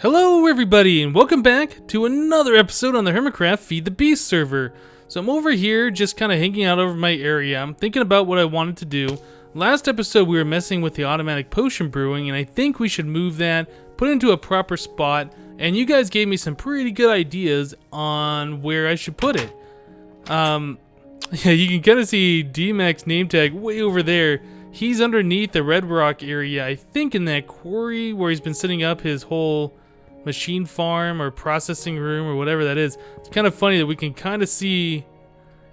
Hello everybody and welcome back to another episode on the HermitCraft Feed the Beast server. So I'm over here just kind of hanging out over my area. I'm thinking about what I wanted to do. Last episode we were messing with the automatic potion brewing and I think we should move that, put it into a proper spot, and you guys gave me some pretty good ideas on where I should put it. Yeah, you can kind of see D-Mac's name tag way over there. He's underneath the Red Rock area, I think in that quarry where he's been setting up his whole machine farm or processing room or whatever that is. It's kind of funny that we can kind of see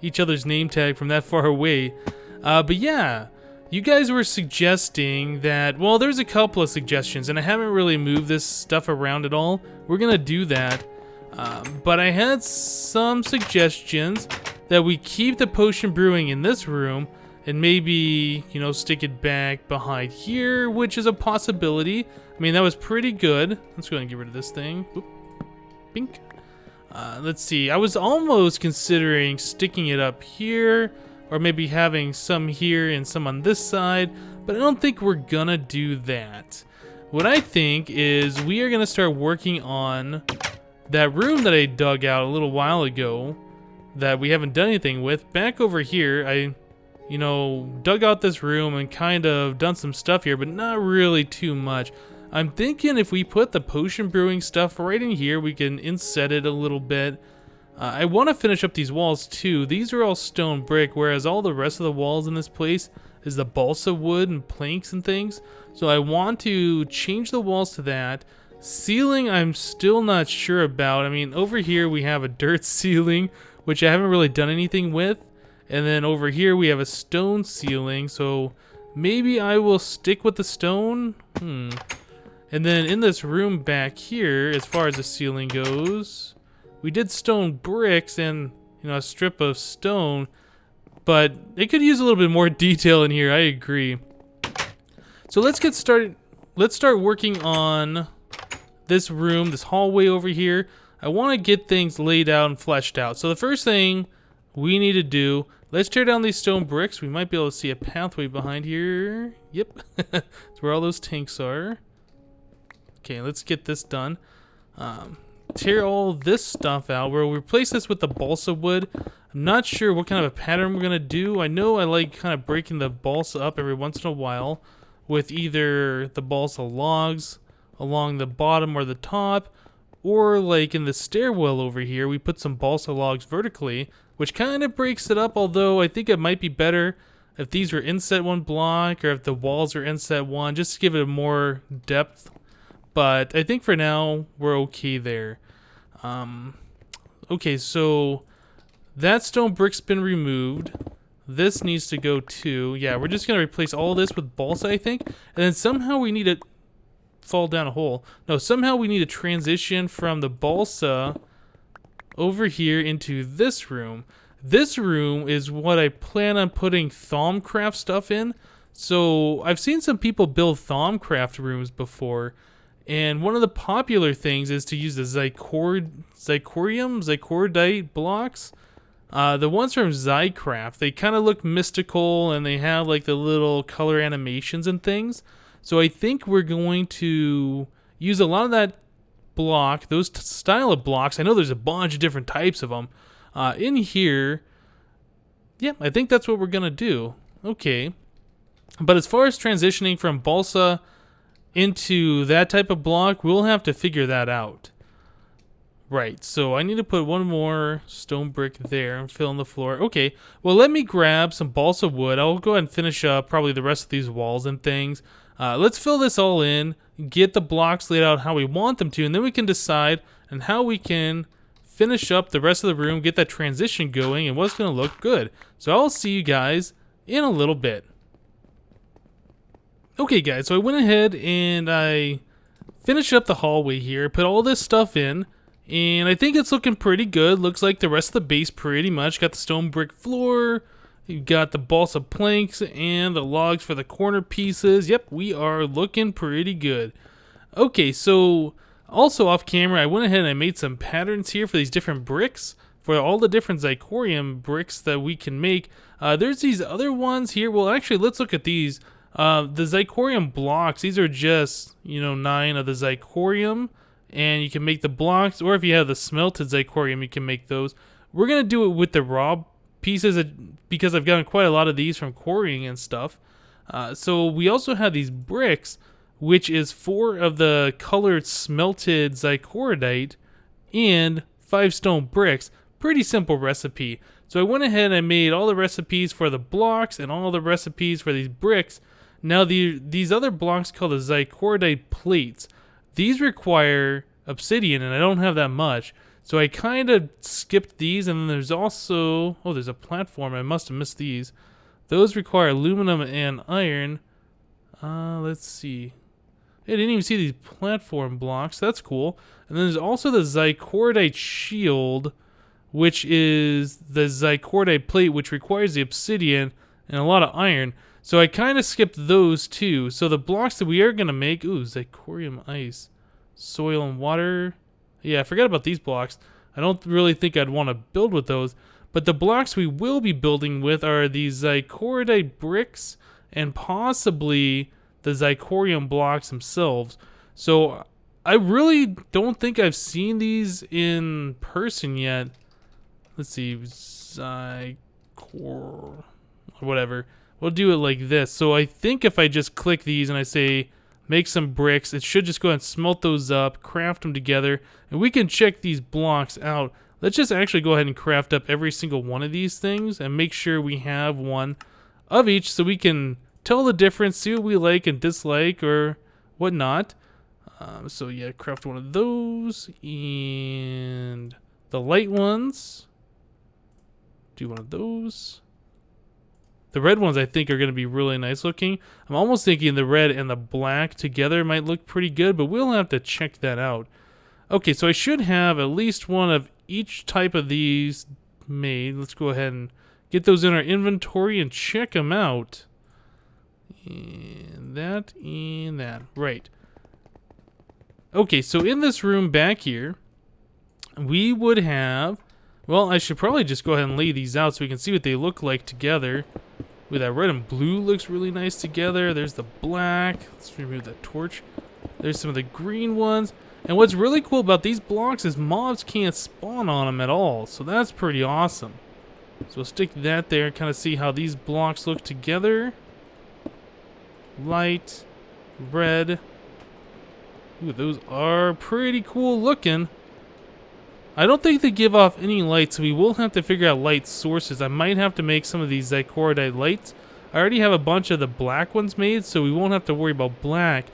each other's name tag from that far away. But yeah, you guys were suggesting that, well, there's a couple of suggestions and I haven't really moved this stuff around at all. We're gonna do that. But I had some suggestions that we keep the potion brewing in this room and maybe, you know, stick it back behind here, which is a possibility. I mean, that was pretty good. Let's go ahead and get rid of this thing. Oop. Bink. Let's see. I was almost considering sticking it up here, or maybe having some here and some on this side, but I don't think we're gonna do that. What I think is we are gonna start working on that room that I dug out a little while ago that we haven't done anything with. Back over here, I dug out this room and kind of done some stuff here, but not really too much. I'm thinking if we put the potion brewing stuff right in here, we can inset it a little bit. I want to finish up these walls too. These are all stone brick, whereas all the rest of the walls in this place is the balsa wood and planks and things. So I want to change the walls to that. Ceiling, I'm still not sure about. I mean, over here we have a dirt ceiling, which I haven't really done anything with. And then over here we have a stone ceiling, so maybe I will stick with the stone. And then in this room back here, as far as the ceiling goes, we did stone bricks and, a strip of stone, but it could use a little bit more detail in here, I agree. So let's get started. Let's start working on this room, this hallway over here. I want to get things laid out and fleshed out. So the first thing we need to do, let's tear down these stone bricks. We might be able to see a pathway behind here. Yep, that's where all those tanks are. Okay, let's get this done. Tear all this stuff out. We'll replace this with the balsa wood. I'm not sure what kind of a pattern we're going to do. I know I like kind of breaking the balsa up every once in a while with either the balsa logs along the bottom or the top, or like in the stairwell over here, we put some balsa logs vertically, which kind of breaks it up, although I think it might be better if these were inset one block or if the walls are inset one, just to give it a more depth. But I think for now, we're okay there. Okay, so that stone brick's been removed. This needs to go too. Yeah, we're just going to replace all this with balsa, I think. And then somehow we need to fall down a hole. No, somehow we need to transition from the balsa over here into this room. This room is what I plan on putting THAUMCRAFT stuff in. So I've seen some people build THAUMCRAFT rooms before. And one of the popular things is to use the Zycorium blocks. The ones from Zycraft, they kind of look mystical and they have like the little color animations and things. So I think we're going to use a lot of that block, those style of blocks. I know there's a bunch of different types of them in here. Yeah, I think that's what we're going to do. Okay. But as far as transitioning from balsa into that type of block, we'll have to figure that out. Right, so I need to put one more stone brick there and fill in the floor. Okay, well, let me grab some balsa wood. I'll go ahead and finish up probably the rest of these walls and things. Let's fill this all in, get the blocks laid out how we want them to, and then we can decide on how we can finish up the rest of the room, get that transition going, and what's going to look good. So I'll see you guys in a little bit. Okay, guys, so I went ahead and I finished up the hallway here, put all this stuff in, and I think it's looking pretty good. Looks like the rest of the base pretty much. Got the stone brick floor, you've got the balsa planks, and the logs for the corner pieces. Yep, we are looking pretty good. Okay, so also off camera, I went ahead and I made some patterns here for these different bricks, for all the different Zycorium bricks that we can make. There's these other ones here. Well, actually, let's look at these. The Zycorium blocks, these are just, 9 of the Zycorium, and you can make the blocks, or if you have the smelted zirconium, you can make those. We're going to do it with the raw pieces because I've gotten quite a lot of these from quarrying and stuff. So we also have these bricks, which is 4 of the colored smelted zirconium and 5 stone bricks. Pretty simple recipe. So I went ahead and I made all the recipes for the blocks and all the recipes for these bricks. Now these other blocks called the zirconium plates, these require obsidian, and I don't have that much. So I kind of skipped these, and then there's also, oh, there's a platform. I must have missed these. Those require aluminum and iron. Let's see. I didn't even see these platform blocks. That's cool. And then there's also the zirconium shield, which is the zirconium plate, which requires the obsidian and a lot of iron. So I kind of skipped those too. So the blocks that we are going to make, ooh, zirconium ice, soil and water. Yeah, I forgot about these blocks. I don't really think I'd want to build with those. But the blocks we will be building with are these zirconium bricks and possibly the zirconium blocks themselves. So I really don't think I've seen these in person yet. Let's see, whatever. We'll do it like this. So I think if I just click these and I say make some bricks, it should just go ahead and smelt those up, craft them together, and we can check these blocks out. Let's just actually go ahead and craft up every single one of these things and make sure we have one of each so we can tell the difference, see what we like and dislike or whatnot. So yeah, craft one of those, and the light ones. Do one of those. The red ones I think are going to be really nice looking. I'm almost thinking the red and the black together might look pretty good, but we'll have to check that out. Okay, so I should have at least one of each type of these made. Let's go ahead and get those in our inventory and check them out. And that. Right. Okay, so in this room back here, we would have... Well, I should probably just go ahead and lay these out so we can see what they look like together. Ooh, that red and blue looks really nice together. There's the black. Let's remove that torch. There's some of the green ones. And what's really cool about these blocks is mobs can't spawn on them at all. So that's pretty awesome. So we'll stick that there and kind of see how these blocks look together. Light, red. Ooh, those are pretty cool looking. I don't think they give off any light, so we will have to figure out light sources. I might have to make some of these zirconium lights. I already have a bunch of the black ones made, so we won't have to worry about black.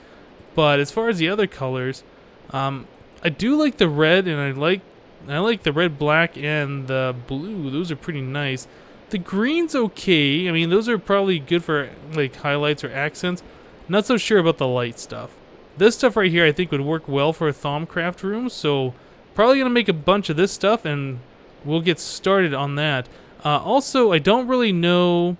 But as far as the other colors, I do like the red, and I like the red, black, and the blue. Those are pretty nice. The green's okay. I mean, those are probably good for like highlights or accents. Not so sure about the light stuff. This stuff right here I think would work well for a THAUMCRAFT room, so probably going to make a bunch of this stuff, and we'll get started on that. Also, I don't really know...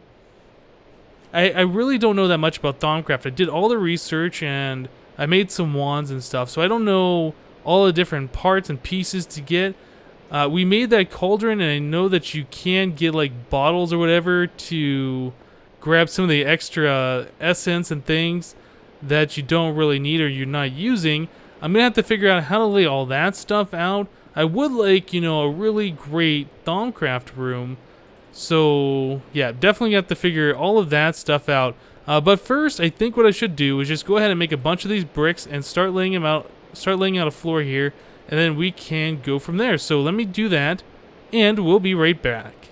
I really don't know that much about THAUMCRAFT. I did all the research, and I made some wands and stuff, so I don't know all the different parts and pieces to get. We made that cauldron, and I know that you can get, like, bottles or whatever to grab some of the extra essence and things that you don't really need or you're not using. I'm going to have to figure out how to lay all that stuff out. I would like, you know, a really great THAUMCRAFT room. So, yeah, definitely have to figure all of that stuff out. But first, I think what I should do is just go ahead and make a bunch of these bricks and start laying them out. Start laying out a floor here, and then we can go from there. So let me do that, and we'll be right back.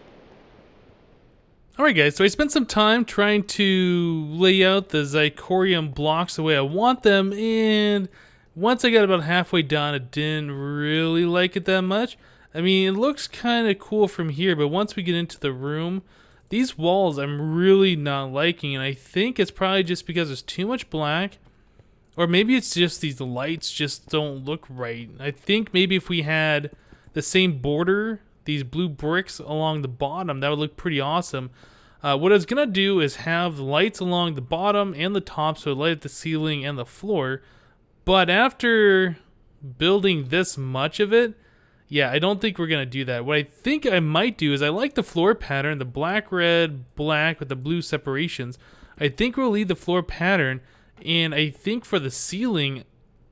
Alright guys, so I spent some time trying to lay out the zirconium blocks the way I want them, and once I got about halfway done, I didn't really like it that much. I mean, it looks kind of cool from here, but once we get into the room, these walls I'm really not liking, and I think it's probably just because there's too much black, or maybe it's just these lights just don't look right. I think maybe if we had the same border, these blue bricks along the bottom, that would look pretty awesome. What I was going to do is have lights along the bottom and the top, so it light up the ceiling and the floor. But after building this much of it, yeah, I don't think we're going to do that. What I think I might do is I like the floor pattern, the black, red, black with the blue separations. I think we'll leave the floor pattern, and I think for the ceiling,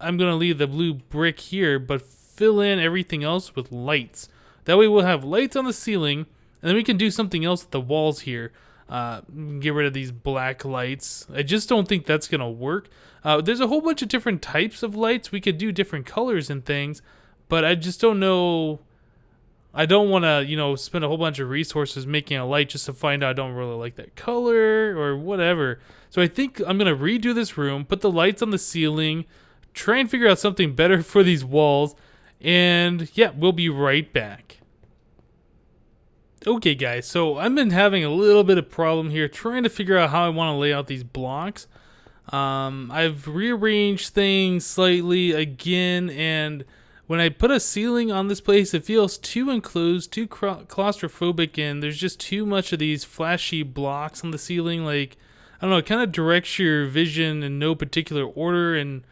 I'm going to leave the blue brick here, but fill in everything else with lights. That way we'll have lights on the ceiling, and then we can do something else with the walls here. Get rid of these black lights. I just don't think that's going to work. There's a whole bunch of different types of lights. We could do different colors and things, but I just don't know. I don't want to, you know, spend a whole bunch of resources making a light just to find out I don't really like that color or whatever. So I think I'm going to redo this room, put the lights on the ceiling, try and figure out something better for these walls, and yeah, we'll be right back. Okay guys, so I've been having a little bit of problem here trying to figure out how I want to lay out these blocks. I've rearranged things slightly again, and when I put a ceiling on this place, it feels too enclosed, too claustrophobic, and there's just too much of these flashy blocks on the ceiling. Like, I don't know, it kind of directs your vision in no particular order, and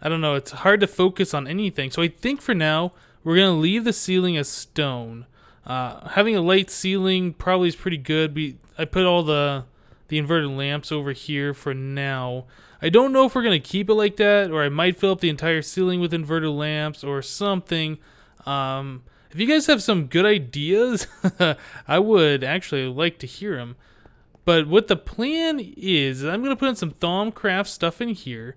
I don't know, it's hard to focus on anything. So I think for now, we're going to leave the ceiling as stone. Having a light ceiling probably is pretty good. I put all the inverted lamps over here for now. I don't know if we're going to keep it like that, or I might fill up the entire ceiling with inverted lamps or something. If you guys have some good ideas, I would actually like to hear them. But what the plan is I'm going to put in some THAUMCRAFT stuff in here.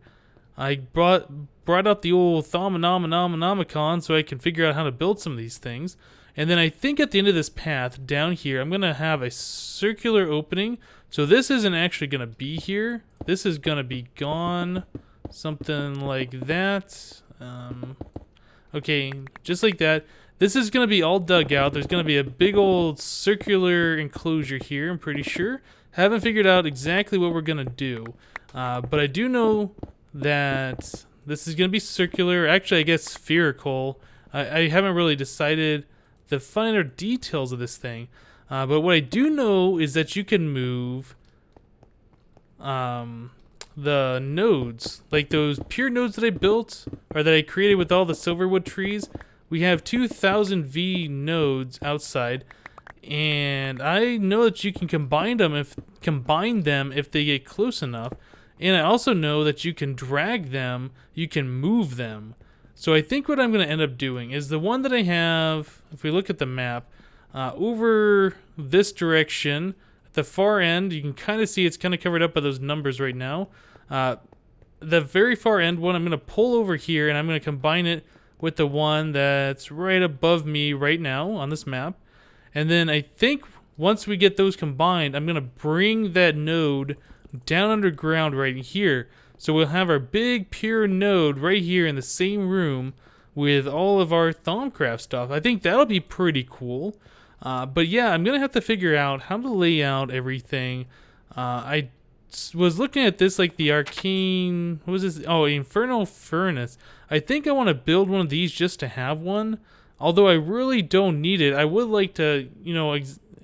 I brought out the old Thaumanomicon so I can figure out how to build some of these things. And then I think at the end of this path down here, I'm going to have a circular opening. So this isn't actually going to be here. This is going to be gone. Something like that. Okay, just like that. This is going to be all dug out. There's going to be a big old circular enclosure here, I'm pretty sure. Haven't figured out exactly what we're going to do. But I do know that this is going to be circular. Actually, I guess spherical. I haven't really decided the finer details of this thing. But what I do know is that you can move the nodes. Like those pure nodes that I built, or that I created with all the silverwood trees. We have 2000 V nodes outside. And I know that you can combine them if they get close enough. And I also know that you can drag them, you can move them. So I think what I'm going to end up doing is the one that I have, if we look at the map, over this direction, at the far end, you can kind of see it's kind of covered up by those numbers right now. The very far end one I'm going to pull over here, and I'm going to combine it with the one that's right above me right now on this map. And then I think once we get those combined, I'm going to bring that node down underground right here. So we'll have our big pure node right here in the same room with all of our THAUMCRAFT stuff. I think that'll be pretty cool. But yeah, I'm going to have to figure out how to lay out everything. I was looking at this like the Arcane... What was this? Oh, Infernal Furnace. I think I want to build one of these just to have one. Although I really don't need it. I would like to, you know,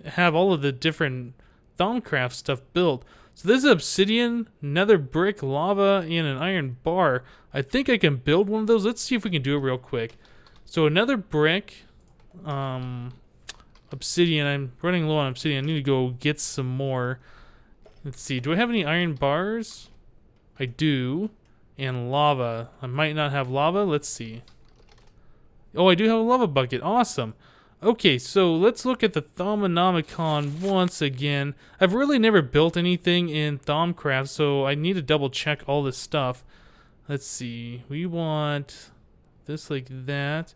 have all of the different THAUMCRAFT stuff built. So this is obsidian, nether brick, lava, and an iron bar. I think I can build one of those. Let's see if we can do it real quick. So another brick, obsidian. I'm running low on obsidian. I need to go get some more. Let's see. Do I have any iron bars? I do. And lava. I might not have lava. Let's see. Oh, I do have a lava bucket. Awesome. Okay, so let's look at the Thaumanomicon once again. I've really never built anything in THAUMCRAFT, so I need to double check all this stuff. Let's see. We want this like that.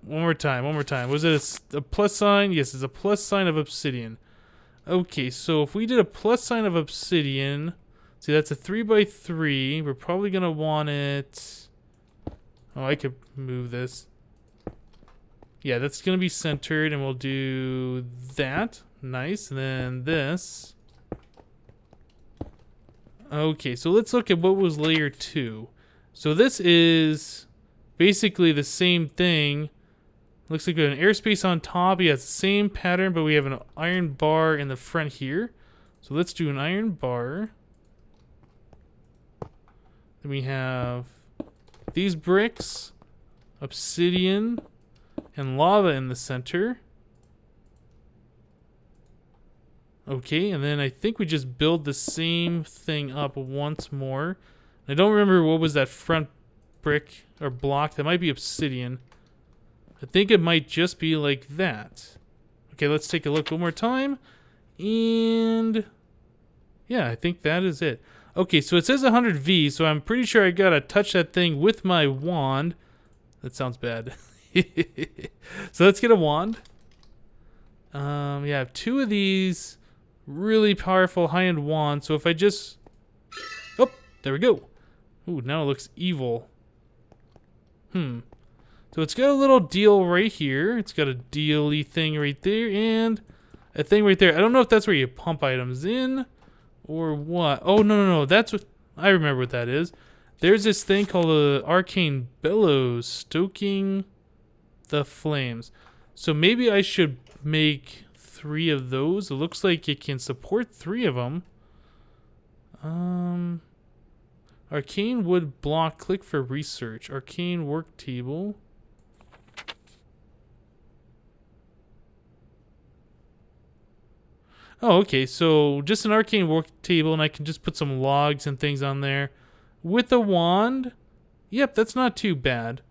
One more time. Was it a plus sign? Yes, it's a plus sign of obsidian. Okay, so if we did a plus sign of obsidian, see that's a 3x3. We're probably going to want it... Oh, I could move this. Yeah, that's going to be centered, and we'll do that. Nice. And then this. Okay, so let's look at what was layer 2. So this is basically the same thing. Looks like we have an airspace on top. Yeah, it's the same pattern, but we have an iron bar in the front here. So let's do an iron bar. Then we have these bricks, obsidian, and lava in the center. Okay, and then I think we just build the same thing up once more. I don't remember what was that front brick or block. That might be obsidian. I think it might just be like that. Okay, let's take a look one more time. And yeah, I think that is it. Okay, so it says 100V, so I'm pretty sure I gotta touch that thing with my wand. That sounds bad. So let's get a wand. Yeah, I have 2 of these really powerful high-end wands. So if I just... Oh, there we go. Ooh, now it looks evil. So it's got a little deal right here. It's got a dealy thing right there and a thing right there. I don't know if that's where you pump items in or what. Oh, no. That's what... I remember what that is. There's this thing called a Arcane Bellows, stoking the flames. So maybe I should make 3 of those. It looks like it can support 3 of them. Arcane wood block. Click for research. Arcane work table. Oh, okay. So just an arcane work table, and I can just put some logs and things on there. With a wand? Yep, that's not too bad.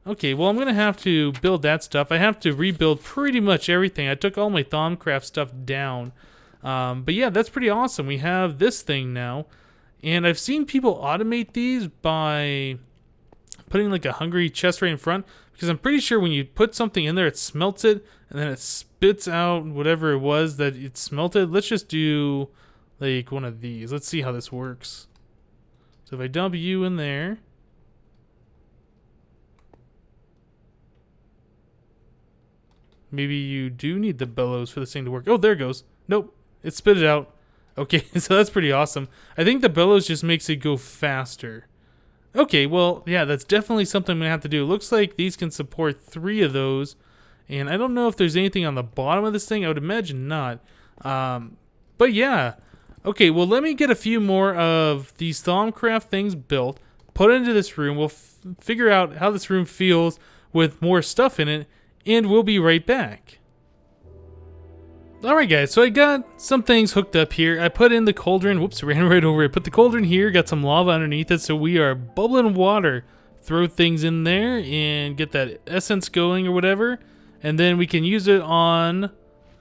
Okay, well, I'm going to have to build that stuff. I have to rebuild pretty much everything. I took all my THAUMCRAFT stuff down. But yeah, that's pretty awesome. We have this thing now. And I've seen people automate these by putting like a hungry chest right in front. Because I'm pretty sure when you put something in there, it smelts it. And then it spits out whatever it was that it smelted. Let's just do like one of these. Let's see how this works. So if I dump you in there. Maybe you do need the bellows for this thing to work. Oh, there it goes. Nope. It spit it out. Okay, so that's pretty awesome. I think the bellows just makes it go faster. Okay, well, yeah, that's definitely something I'm going to have to do. It looks like these can support 3 of those. And I don't know if there's anything on the bottom of this thing. I would imagine not. But yeah. Okay, well, let me get a few more of these THAUMCRAFT things built. Put it into this room. We'll figure out how this room feels with more stuff in it. And we'll be right back. Alright guys, so I got some things hooked up here. I put in the cauldron. Whoops, ran right over it. Put the cauldron here, got some lava underneath it, so we are bubbling water. Throw things in there and get that essence going or whatever. And then we can use it on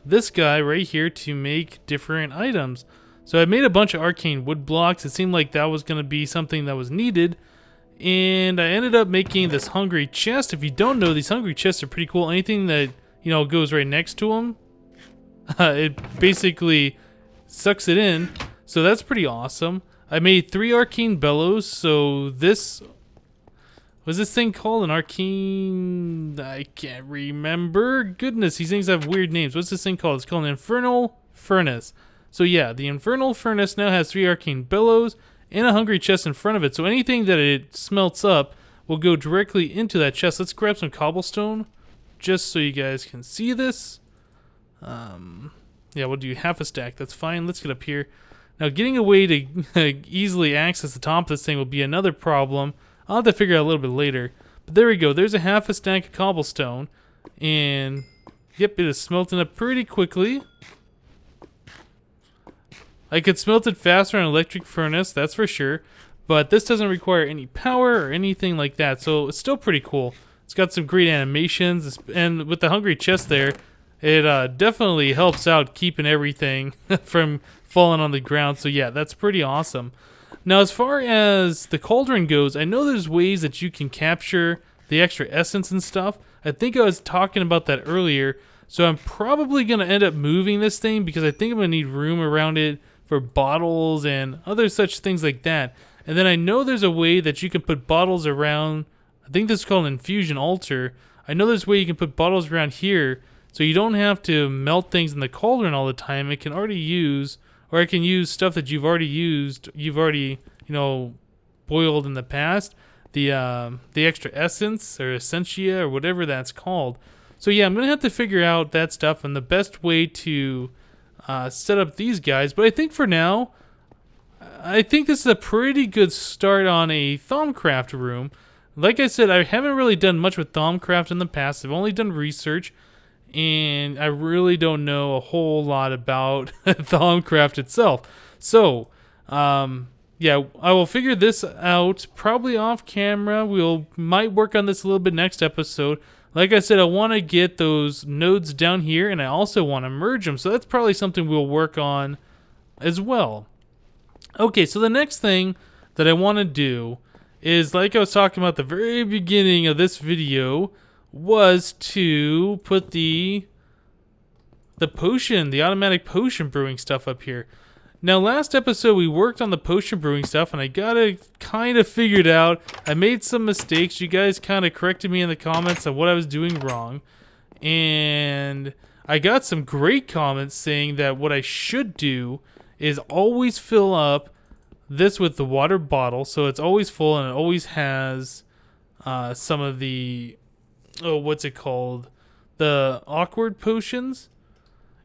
this guy right here to make different items. So I made a bunch of arcane wood blocks. It seemed like that was going to be something that was needed. And I ended up making this hungry chest. If you don't know, these hungry chests are pretty cool. Anything that, you know, goes right next to them, it basically sucks it in. So that's pretty awesome. I made 3 arcane bellows. So this... was this thing called an arcane... I can't remember. Goodness, these things have weird names. What's this thing called? It's called an Infernal Furnace. So yeah, the Infernal Furnace now has 3 arcane bellows and a hungry chest in front of it. So anything that it smelts up will go directly into that chest. Let's grab some cobblestone just so you guys can see this. Yeah, we'll do half a stack. That's fine. Let's get up here. Now, getting a way to easily access the top of this thing will be another problem. I'll have to figure out a little bit later. But there we go. There's a half a stack of cobblestone. And, yep, it is smelting up pretty quickly. I could smelt it faster on an electric furnace, that's for sure. But this doesn't require any power or anything like that. So it's still pretty cool. It's got some great animations. And with the hungry chest there, it definitely helps out keeping everything from falling on the ground. So yeah, that's pretty awesome. Now, as far as the cauldron goes, I know there's ways that you can capture the extra essence and stuff. I think I was talking about that earlier. So I'm probably going to end up moving this thing because I think I'm going to need room around it for bottles and other such things like that. And then I know there's a way that you can put bottles around. I think this is called an Infusion Altar. I know there's a way you can put bottles around here so you don't have to melt things in the cauldron all the time. It can already use... or I can use stuff that you've already used, you know, boiled in the past. The extra essence or essentia or whatever that's called. So yeah, I'm going to have to figure out that stuff and the best way to set up these guys. But I think for now, I think this is a pretty good start on a THAUMCRAFT room. Like I said, I haven't really done much with THAUMCRAFT in the past. I've only done research. And I really don't know a whole lot about THAUMCRAFT itself. So, yeah, I will figure this out probably off camera. Might work on this a little bit next episode. Like I said, I want to get those nodes down here, and I also want to merge them. So that's probably something we'll work on as well. Okay, so the next thing that I want to do is, like I was talking about at the very beginning of this video, was to put the potion, the automatic potion brewing stuff up here. Now, last episode we worked on the potion brewing stuff, and I got it kind of figured out. I made some mistakes. You guys kind of corrected me in the comments on what I was doing wrong. And I got some great comments saying that what I should do is always fill up this with the water bottle, so it's always full and it always has some of the, what's it called? The awkward potions.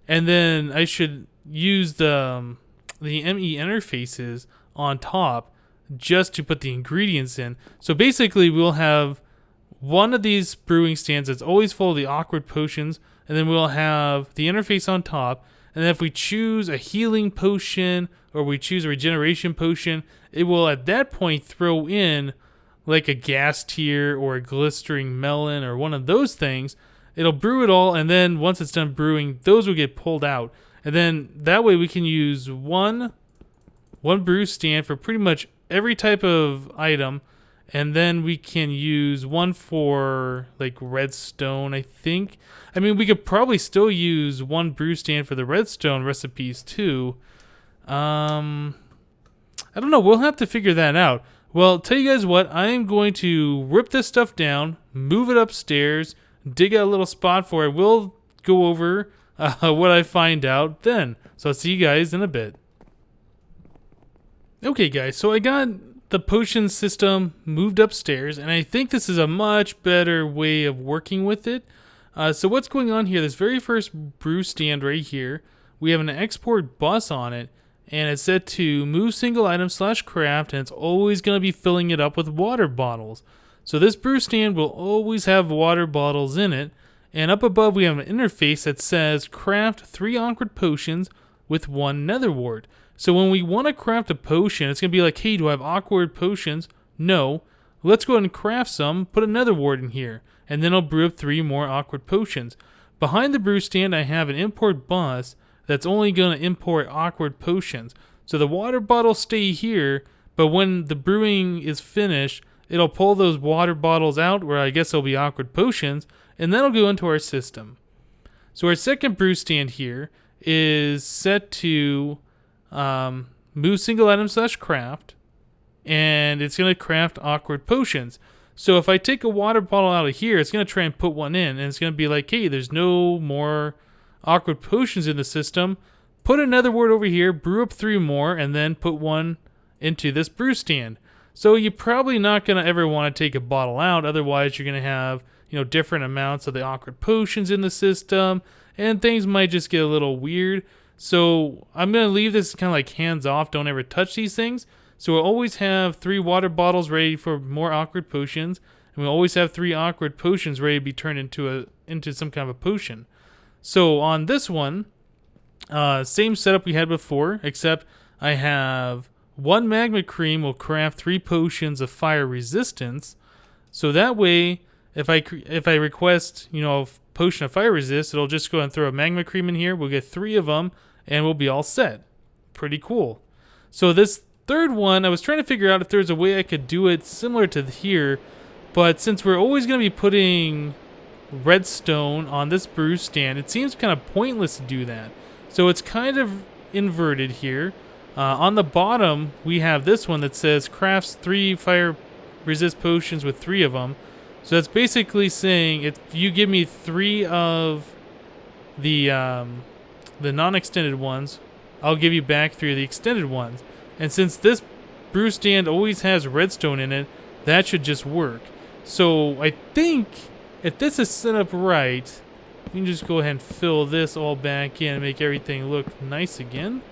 And then I should use the ME interfaces on top just to put the ingredients in. So basically we'll have one of these brewing stands that's always full of the awkward potions, and then we'll have the interface on top. And then if we choose a healing potion or we choose a regeneration potion, it will at that point throw in like a gas tier or a glistering melon or one of those things. It'll brew it all, and then once it's done brewing, those will get pulled out. And then that way we can use one brew stand for pretty much every type of item. And then we can use one for like redstone, I think. I mean, we could probably still use one brew stand for the redstone recipes too. I don't know. We'll have to figure that out. Well, tell you guys what, I am going to rip this stuff down, move it upstairs, dig out a little spot for it. We'll go over what I find out then. So I'll see you guys in a bit. Okay, guys, so I got the potion system moved upstairs, and I think this is a much better way of working with it. So what's going on here, this very first brew stand right here, we have an export bus on it, and it's set to move single item / craft, and it's always going to be filling it up with water bottles. So this brew stand will always have water bottles in it, and up above we have an interface that says craft 3 awkward potions with 1 nether wart. So when we want to craft a potion, it's going to be like, hey, do I have awkward potions? No. Let's go ahead and craft some, put a nether wart in here, and then I'll brew up 3 more awkward potions. Behind the brew stand, I have an import bus that's only going to import awkward potions. So the water bottles stay here, but when the brewing is finished, it'll pull those water bottles out, where I guess there'll be awkward potions, and that'll go into our system. So our second brew stand here is set to move single item / craft, and it's going to craft awkward potions. So if I take a water bottle out of here, it's going to try and put one in, and it's going to be like, hey, there's no more awkward potions in the system. Put another wort over here, brew up 3 more, and then put one into this brew stand. So you're probably not going to ever want to take a bottle out, otherwise you're going to have, different amounts of the awkward potions in the system, and things might just get a little weird. So I'm going to leave this kind of like hands off, don't ever touch these things. So we'll always have 3 water bottles ready for more awkward potions, and we'll always have 3 awkward potions ready to be turned into some kind of a potion. So on this one, same setup we had before, except I have 1 magma cream will craft 3 potions of fire resistance. So that way, if I request, a potion of fire resist, it'll just go and throw a magma cream in here. We'll get 3 of them, and we'll be all set. Pretty cool. So this third one, I was trying to figure out if there's a way I could do it similar to here, but since we're always going to be putting redstone on this brew stand, it seems kind of pointless to do that. So it's kind of inverted here. On the bottom, we have this one that says crafts 3 fire resist potions with 3 of them. So that's basically saying if you give me 3 of the non-extended ones, I'll give you back 3 of the extended ones. And since this brew stand always has redstone in it, that should just work. So I think if this is set up right, we can just go ahead and fill this all back in and make everything look nice again.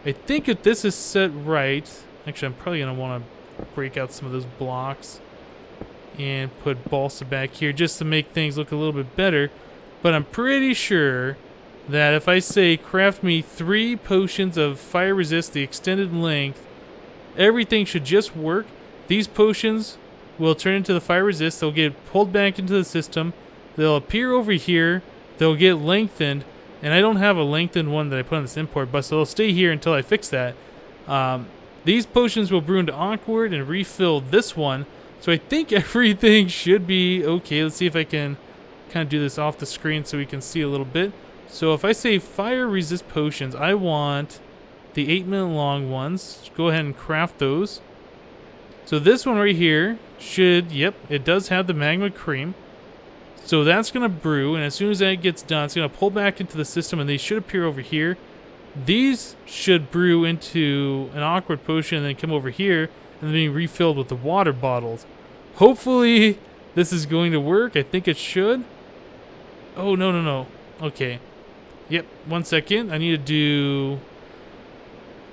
I think if this is set right, actually I'm probably going to want to break out some of those blocks and put balsa back here just to make things look a little bit better. But I'm pretty sure that if I say craft me 3 potions of fire resist the extended length everything should just work. These potions will turn into the fire resist. They'll get pulled back into the system. They'll appear over here. They'll get lengthened. And I don't have a lengthened one that I put on this import bus, so they'll stay here until I fix that. These potions will brew into awkward and refill this one. So I think everything should be okay. Let's see if I can kind of do this off the screen so we can see a little bit. So if I say fire resist potions, I want the 8-minute long ones. Go ahead and craft those. So this one right here should, yep, it does have the magma cream. So that's going to brew, and as soon as that gets done, it's going to pull back into the system, and they should appear over here. These should brew into an awkward potion and then come over here and then be refilled with the water bottles. Hopefully this is going to work. I think it should. Oh, no. Okay. Yep, 1 second. I need to do...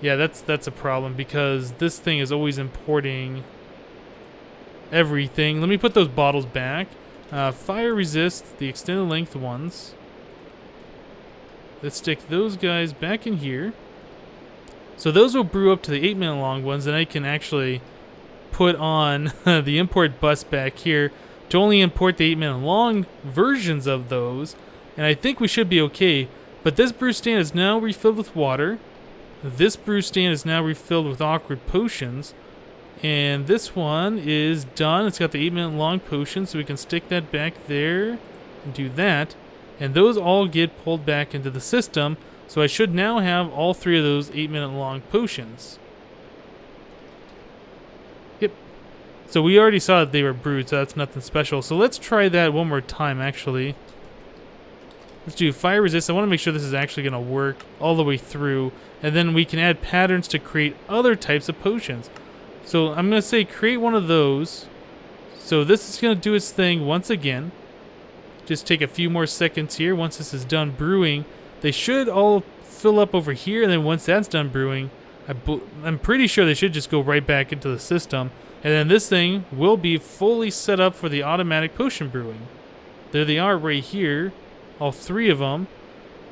Yeah, that's a problem because this thing is always importing everything. Let me put those bottles back. Fire resist, the extended length ones. Let's stick those guys back in here. So those will brew up to the 8-minute long ones, and I can actually put on the import bus back here to only import the 8-minute long versions of those. And I think we should be okay. But this brew stand is now refilled with water. This brew stand is now refilled with awkward potions. And this one is done. It's got the 8-minute long potion, so we can stick that back there and do that. And those all get pulled back into the system. So I should now have all 3 of those 8-minute long potions. Yep. So we already saw that they were brewed, so that's nothing special. So let's try that one more time, actually. Let's do fire resist. I want to make sure this is actually going to work all the way through. And then we can add patterns to create other types of potions. So I'm going to say create one of those. So this is going to do its thing once again. Just take a few more seconds here. Once this is done brewing, they should all fill up over here. And then once that's done brewing, I'm pretty sure they should just go right back into the system. And then this thing will be fully set up for the automatic potion brewing. There they are right here. All 3 of them.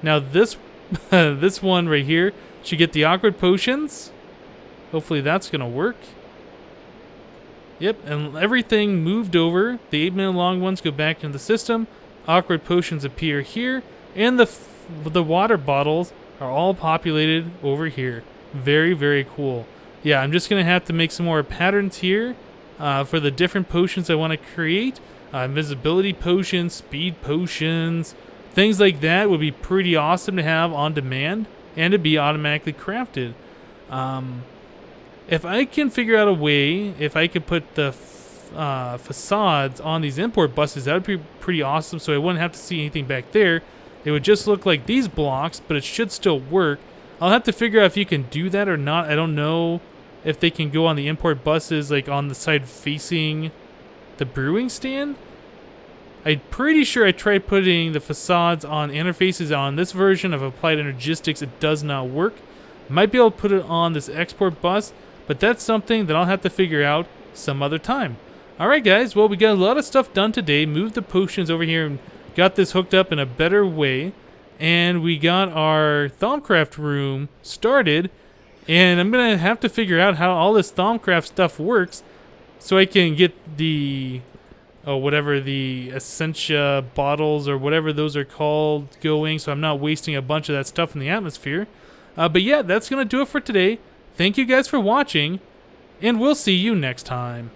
Now this this one right here should get the awkward potions. Hopefully that's going to work. Yep, and everything moved over. The 8-minute long ones go back into the system. Awkward potions appear here. And the water bottles are all populated over here. Very, very cool. Yeah, I'm just going to have to make some more patterns here for the different potions I want to create. Invisibility potions, speed potions, things like that would be pretty awesome to have on demand and to be automatically crafted. If I can figure out a way, if I could put the facades on these import buses, that would be pretty awesome, so I wouldn't have to see anything back there. It would just look like these blocks, but it should still work. I'll have to figure out if you can do that or not. I don't know if they can go on the import buses, like on the side facing the brewing stand. I'm pretty sure I tried putting the facades on interfaces on this version of Applied Energistics. It does not work. Might be able to put it on this export bus, but that's something that I'll have to figure out some other time. Alright guys, well we got a lot of stuff done today. Moved the potions over here and got this hooked up in a better way. And we got our THAUMCRAFT room started. And I'm going to have to figure out how all this THAUMCRAFT stuff works so I can get the, whatever the Essentia bottles or whatever those are called going, so I'm not wasting a bunch of that stuff in the atmosphere. But yeah, that's going to do it for today. Thank you guys for watching, and we'll see you next time.